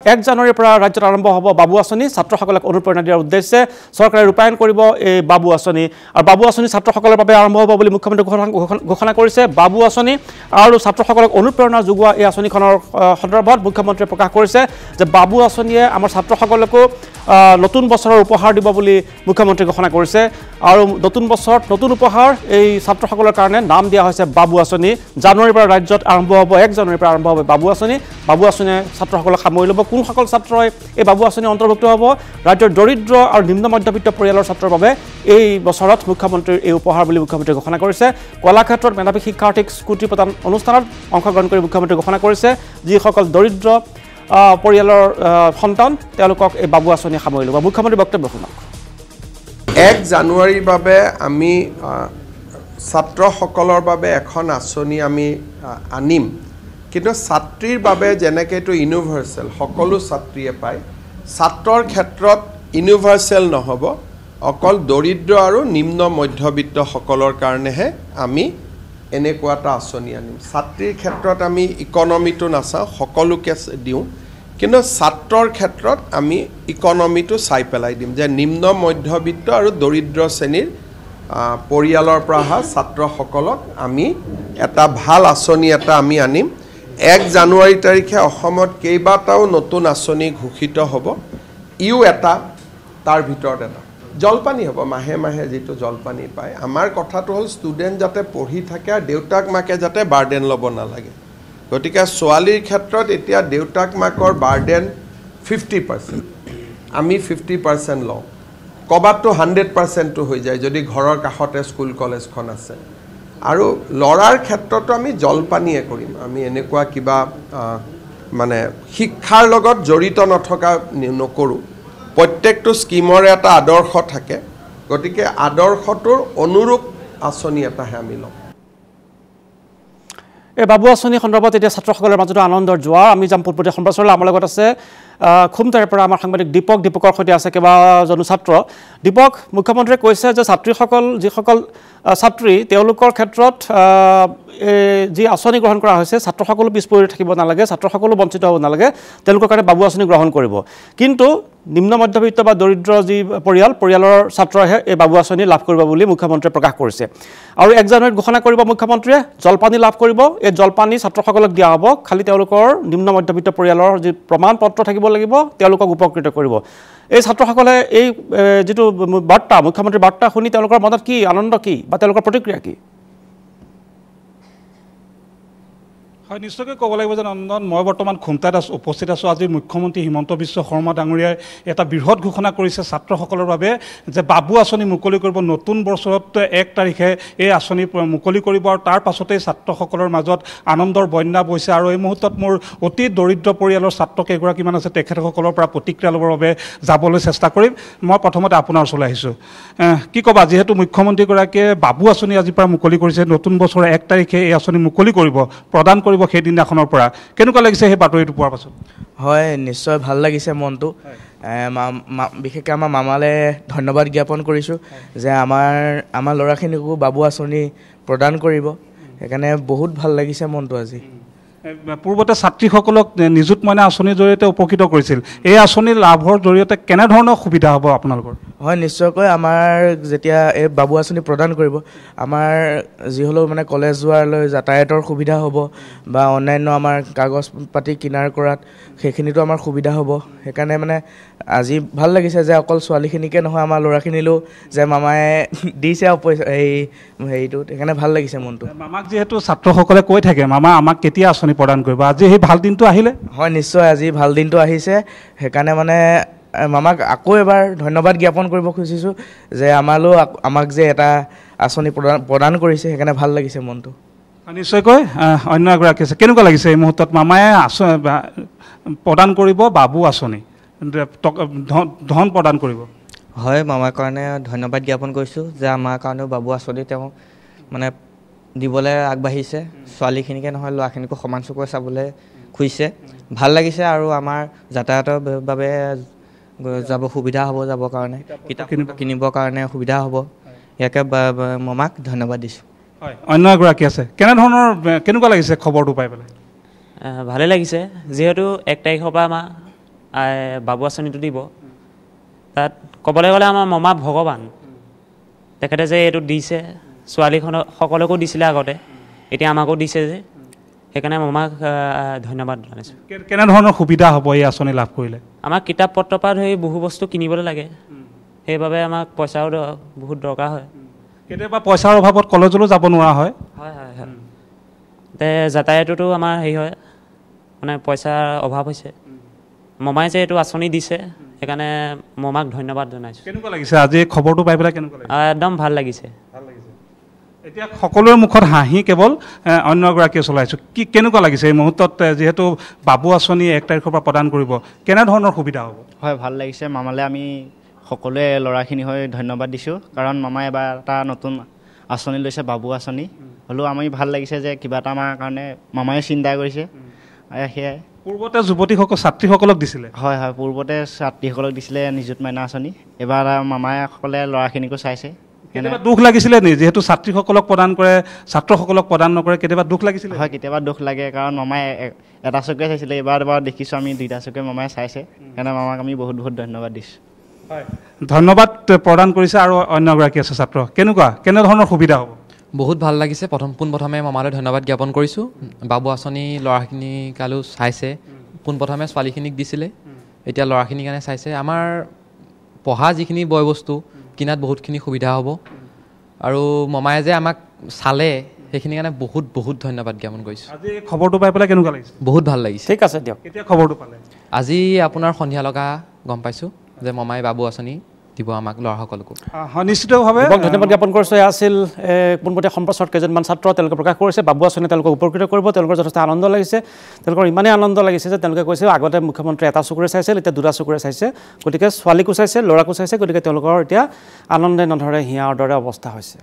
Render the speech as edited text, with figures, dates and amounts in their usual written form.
1 জানুৱাৰীৰ পৰা ৰাজ্যত আৰম্ভ হ'ব বাবু আঁচনি ছাত্ৰসকলক অনুপ্ৰেৰণা দিয়াৰ উদ্দেশ্যে চৰকাৰে ৰূপায়ণ কৰিব এই বাবু আঁচনি আৰু বাবু আঁচনি ছাত্ৰসকলৰ বাবে আৰম্ভ হ'ব বুলি মুখ্যমন্ত্ৰী ঘোষণা কৰিছে বাবু আঁচনি আৰু ছাত্ৰসকলক অনুপ্ৰেৰণা যোগোৱা এই আঁচনিখনৰ সন্দৰ্ভত মুখ্যমন্ত্ৰীয়ে প্ৰকাশ কৰিছে যে বাবু আঁচনিয়ে আমাৰ ছাত্ৰসকলকো নতুন বছৰৰ উপহাৰ দিব বুলি মুখ্যমন্ত্ৰী ঘোষণা কৰিছে আৰু নতুন বছৰত নতুন উপহাৰ এই ছাত্ৰসকলৰ কাৰণে নাম দিয়া হৈছে বাবু আঁচনি জানুৱাৰীৰ পৰা ৰাজ্যত আৰম্ভ হ'ব 1 জানুৱাৰীৰ পৰা আৰম্ভ হ'ব বাবু আঁচনিয়ে ছাত্ৰসকলক সামৰি ল'ব কোনসকল ছাত্ৰই এই বাবু আঁচনি অন্তৰ্ভুক্ত হ'ব ৰাজ্যৰ দৰিদ্ৰ আৰু নিম্ন মধ্যবিত্ত পৰিয়ালৰ ছাত্ৰৰ বাবে এই বছৰত মুখ্যমন্ত্ৰীৰ এই উপহাৰ বুলি মুখ্যমন্ত্ৰীয়ে ঘোষণা কৰিছে কলাক্ষেত্ৰত মেধাৱী শিক্ষাৰ্থীক স্কুটি প্ৰদান অনুষ্ঠানত অংশগ্ৰহণ কৰি মুখ্যমন্ত্ৰীয়ে ঘোষণা কৰিছে যিসকল দৰিদ্ৰ পৰিয়ালৰ সন্তান তেওঁলোকক এই বাবু আঁচনি সামৰি ল'ব মুখ্যমন্ত্ৰীৰ বক্তব্য শুনক 1 জানুৱাৰীৰ বাবে আমি ছাত্ৰসকলৰ বাবে এখন আঁচনি আমি আনিম কিন্তু ছাত্ৰীৰ বাবে যেনেকৈ এইটো ইউনিভাৰ্চেল সকলো ছাত্ৰীয়ে পায় ছাত্ৰৰ ক্ষেত্ৰত ইউনিভাৰ্চেল নহ'ব অকল দৰিদ্ৰ আৰু নিম্ন মধ্যবিত্তসকলৰ কাৰণেহে আমি এনেকুৱা এটা আঁচনি আনিম ছাত্ৰীৰ ক্ষেত্ৰত আমি ইকনমিটো নাচাওঁ সকলোকে দিওঁ কিন্তু ছাত্ৰৰ ক্ষেত্ৰত আমি ইকনমিটো চাই পেলাই দিম যে নিম্ন মধ্যবিত্ত আৰু দৰিদ্ৰ শ্ৰেণীৰ পৰিয়ালৰ পৰা অহা ছাত্ৰসকলক আমি এটা ভাল আঁচনি এটা আমি আনিম 1 জানুৱাৰী তাৰিখে অসমত কেইবাটাও নতুন আঁচনি ঘোষিত হ'ব ইও এটা তাৰ ভিতৰত এটা জলপানী হ'ব মাহে মাহে যিটো জলপানী পায় আমাৰ কথাটো হ'ল ষ্টুডেণ্ট যাতে পঢ়ি থাকে আৰু দেউতাক মাকে যাতে বাৰ্ডেন ল'ব নালাগে গতিকে ছোৱালীৰ ক্ষেত্ৰত এতিয়া দেউতাক মাকৰ বাৰ্ডেন 50% আমি 50% লওঁ ক'বাততো 100%টো হৈ যায় যদি ঘৰৰ কাষতে স্কুল কলেজখন আছে আৰু ল'ৰাৰ ক্ষেত্ৰতো আমি জলপানীয়ে কৰিম আমি এনেকুৱা কিবা মানে শিক্ষাৰ লগত জড়িত নথকা নকৰোঁ প্ৰত্যেকটো স্কিমৰে এটা আদৰ্শ থাকে গতিকে আদৰ্শটোৰ অনুৰূপ আঁচনি এটাহে আমি ল'ম এই বাবু আঁচনি সন্দৰ্ভত এতিয়া ছাত্ৰসকলৰ মাজত আনন্দৰ জোৱাৰ আমি যাম পোনপটীয়া সম্প্ৰচাৰলৈ আমাৰ লগত আছে খুমটাৰৰ পৰা আমাৰ সাংবাদিক দীপকৰ সৈতে আছে কেইবাজনো ছাত্ৰ দীপক মুখ্যমন্ত্ৰীয়ে কৈছে যে ছাত্ৰীসকল যিসকল ছাত্ৰী তেওঁলোকৰ ক্ষেত্ৰত যি আঁচনি গ্ৰহণ কৰা হৈছে ছাত্ৰসকলো পিছ পৰি থাকিব নালাগে ছাত্ৰসকলো বঞ্চিত হ'ব নালাগে তেওঁলোকৰ কাৰণে বাবু আঁচনি গ্ৰহণ কৰিব কিন্তু নিম্ন মধ্যবিত্ত বা দৰিদ্ৰ যি পৰিয়ালৰ ছাত্ৰহে এই বাবু আঁচনি লাভ কৰিব বুলি মুখ্যমন্ত্ৰীয়ে প্ৰকাশ কৰিছে আৰু 1 জানুৱাৰীত ঘোষণা কৰিব মুখ্যমন্ত্ৰীয়ে জলপানী লাভ কৰিব এই জলপানী ছাত্ৰসকলক দিয়া হ'ব খালি তেওঁলোকৰ নিম্ন মধ্যবিত্ত পৰিয়ালৰ যি প্ৰমাণ পত্ৰ থাকিব লাগিব তেওঁলোকক উপকৃত কৰিব এই ছাত্ৰসকলে এই যিটো বাৰ্তা মুখ্যমন্ত্ৰীৰ বাৰ্তা শুনি তেওঁলোকৰ মনত কি আনন্দ কি বা তেওঁলোকৰ প্ৰতিক্ৰিয়া কি হয় নিশ্চয়কৈ ক'ব লাগিব যে নন্দন মই বৰ্তমান খুমটাত উপস্থিত আছোঁ আজি মুখ্যমন্ত্ৰী হিমন্ত বিশ্ব শৰ্মা ডাঙৰীয়াই এটা বৃহৎ ঘোষণা কৰিছে ছাত্ৰসকলৰ বাবে যে বাবু আঁচনি মুকলি কৰিব নতুন বছৰত 1 তাৰিখে এই আঁচনি মুকলি কৰিব আৰু তাৰ পাছতেই ছাত্ৰসকলৰ মাজত আনন্দৰ বন্যা বৈছে আৰু এই মুহূৰ্তত মোৰ অতি দৰিদ্ৰ পৰিয়ালৰ ছাত্ৰ কেইগৰাকীমান আছে তেখেতসকলৰ পৰা প্ৰতিক্ৰিয়া ল'বৰ বাবে যাবলৈ চেষ্টা কৰিম মই প্ৰথমতে আপোনাৰ ওচৰলৈ আহিছোঁ কি ক'বা যিহেতু মুখ্যমন্ত্ৰীগৰাকীয়ে বাবু আঁচনি আজিৰ পৰা মুকলি কৰিছে নতুন বছৰৰ 1 তাৰিখে এই আঁচনি মুকলি কৰিব প্ৰদান কৰিব সেইদিনাখনৰ পৰা কেনেকুৱা লাগিছে সেই বাতৰিটো পোৱাৰ পাছত হয় নিশ্চয় ভাল লাগিছে মনটো বিশেষকৈ আমাৰ মামালৈ ধন্যবাদ জ্ঞাপন কৰিছোঁ যে আমাৰ ল'ৰাখিনিকো বাবু আঁচনি প্ৰদান কৰিব সেইকাৰণে বহুত ভাল লাগিছে মনটো আজি পূৰ্বতে ছাত্ৰীসকলক নিযুত মইনা আঁচনিৰ জৰিয়তে উপকৃত কৰিছিল এই আঁচনিৰ লাভৰ জৰিয়তে কেনেধৰণৰ সুবিধা হ'ব আপোনালোকৰ হয় নিশ্চয়কৈ আমাৰ যেতিয়া এই বাবু আঁচনি প্ৰদান কৰিব আমাৰ যি হ'লেও মানে কলেজ যোৱালৈ যাতায়াতৰ সুবিধা হ'ব বা অন্যান্য আমাৰ কাগজ পাতি কিনাৰ কৰাত সেইখিনিতো আমাৰ সুবিধা হ'ব সেইকাৰণে মানে আজি ভাল লাগিছে যে অকল ছোৱালীখিনিকে নহয় আমাৰ ল'ৰাখিনিলৈও যে মামাই দিছে হেৰিটোত সেইকাৰণে ভাল লাগিছে মনটো মামাক যিহেতু ছাত্ৰসকলে কৈ থাকে মামা আমাক কেতিয়া আঁচনি প্ৰদান কৰিব আজি সেই ভাল দিনটো আহিলে হয় নিশ্চয় আজি ভাল দিনটো আহিছে সেইকাৰণে মানে মামাক আকৌ এবাৰ ধন্যবাদ জ্ঞাপন কৰিব খুজিছোঁ যে আমাক যে এটা আঁচনি প্ৰদান কৰিছে সেইকাৰণে ভাল লাগিছে মনটো নিশ্চয়কৈ অন্য এগৰাকী আছে কেনেকুৱা লাগিছে এই মুহূৰ্তত মামাই প্ৰদান কৰিব বাবু আঁচনি ধন প্ৰদান কৰিব হয় মামাৰ কাৰণে ধন্যবাদ জ্ঞাপন কৰিছোঁ যে আমাৰ কাৰণেও বাবু আঁচনি তেওঁ মানে দিবলৈ আগবাঢ়িছে ছোৱালীখিনিকে নহয় ল'ৰাখিনিকো সমান চকুৰে চাবলৈ খুজিছে ভাল লাগিছে আৰু আমাৰ যাতায়াতৰ বাবে যাব সুবিধা হ'ব যাবৰ কাৰণে কিতাপ কিনিবৰ কাৰণে সুবিধা হ'ব ইয়াকে মামাক ধন্যবাদ দিছোঁ হয় অন্য এগৰাকী আছে কেনেকুৱা লাগিছে খবৰটো পাই পেলাই ভালে লাগিছে যিহেতু 1 তাৰিখৰ পৰা আমাৰ বাবু আঁচনিটো দিব তাত ক'বলৈ গ'লে আমাৰ মামা ভগৱান তেখেতে যে এইটো দিছে ছোৱালীখনক সকলোকো দিছিলে আগতে এতিয়া আমাকো দিছে যে সেইকাৰণে মামাক ধন্যবাদ জনাইছোঁ কেনেধৰণৰ সুবিধা হ'ব এই আঁচনি লাভ কৰিলে আমাক কিতাপ পত্ৰৰ পৰা ধৰি বহু বস্তু কিনিবলৈ লাগে সেইবাবে আমাক পইচাও বহুত দৰকাৰ হয় কেতিয়াবা পইচাৰ অভাৱত কলেজলৈ যাব নোৱাৰা হয় হয় হয় হয় তে যাতায়াততো আমাৰ হেৰি হয় মানে পইচাৰ অভাৱ হৈছে মামাই যে এইটো আঁচনি দিছে সেইকাৰণে মামাক ধন্যবাদ জনাইছোঁ কেনেকুৱা লাগিছে আজি খবৰটো পাই পেলাই কেনেকুৱা লাগিছে একদম ভাল লাগিছে এতিয়া সকলোৰে মুখত হাঁহি কেৱল অন্য এগৰাকীয়ে চলাইছোঁ কেনেকুৱা লাগিছে এই মুহূৰ্তত যিহেতু বাবু আঁচনি 1 তাৰিখৰ পৰা প্ৰদান কৰিব কেনেধৰণৰ সুবিধা হ'ব হয় ভাল লাগিছে মামালৈ আমি সকলোৱে ল'ৰাখিনি হৈ ধন্যবাদ দিছোঁ কাৰণ মামাই এবাৰ এটা নতুন আঁচনি লৈছে বাবু আঁচনি হ'লেও আমি ভাল লাগিছে যে কিবা এটা আমাৰ কাৰণে মামায়ে চিন্তা কৰিছে সেয়াই পূৰ্বতে যুৱতীসকল ছাত্ৰীসকলক দিছিলে হয় হয় পূৰ্বতে ছাত্ৰীসকলক দিছিলে নিযুত মাইনা আঁচনি এবাৰ মামাসকলে ল'ৰাখিনিকো চাইছে কেতিয়াবা দুখ লাগিছিলে নি যিহেতু ছাত্ৰীসকলক প্ৰদান কৰে ছাত্ৰসকলক প্ৰদান নকৰে কেতিয়াবা দুখ লাগিছিলে হয় কেতিয়াবা দুখ লাগে কাৰণ মামাই এটা চকুৱে চাইছিলে এবাৰ দেখিছোঁ আমি 2টা চকুৱে মামাই চাইছে সেইকাৰণে মামাক আমি বহুত বহুত ধন্যবাদ দিছোঁ হয় ধন্যবাদ প্ৰদান কৰিছে আৰু অন্য এগৰাকী আছে ছাত্ৰ কেনেধৰণৰ সুবিধা হ'ব বহুত ভাল লাগিছে পোনপ্ৰথমে মামালৈ ধন্যবাদ জ্ঞাপন কৰিছোঁ বাবু আঁচনি ল'ৰাখিনিক কালো চাইছে পোনপ্ৰথমে ছোৱালীখিনিক দিছিলে এতিয়া ল'ৰাখিনিৰ কাৰণে চাইছে আমাৰ পঢ়া যিখিনি বয় বস্তু কিনাত বহুতখিনি সুবিধা হ'ব আৰু মামায়ে যে আমাক চালে সেইখিনিৰ কাৰণে বহুত বহুত ধন্যবাদ জ্ঞাপন কৰিছোঁ আজি খবৰটো পাই পেলাই কেনেকুৱা লাগিছে বহুত ভাল লাগিছে ঠিক আছে দিয়ক কেতিয়া খবৰটো পালে আজি আপোনাৰ সন্ধিয়া লগা গম পাইছোঁ যে মামাই বাবু আঁচনি দিব আমাক ল'ৰাসকলকো নিশ্চিতভাৱে ধন্যবাদ জ্ঞাপন কৰিছোঁ এয়া আছিল পোনপটীয়া সম্প্ৰচাৰত কেইজনমান ছাত্ৰ তেওঁলোকে প্ৰকাশ কৰিছে বাবু আঁচনি তেওঁলোকক উপকৃত কৰিব তেওঁলোকৰ যথেষ্ট আনন্দ লাগিছে তেওঁলোকৰ ইমানেই আনন্দ লাগিছে যে তেওঁলোকে কৈছে আগতে মুখ্যমন্ত্ৰী এটা চকুৰে চাইছিল এতিয়া 2টা চকুৰে চাইছে গতিকে ছোৱালীকো চাইছে ল'ৰাকো চাইছে গতিকে তেওঁলোকৰ এতিয়া আনন্দে নধৰে হিয়াৰ দৰে অৱস্থা হৈছে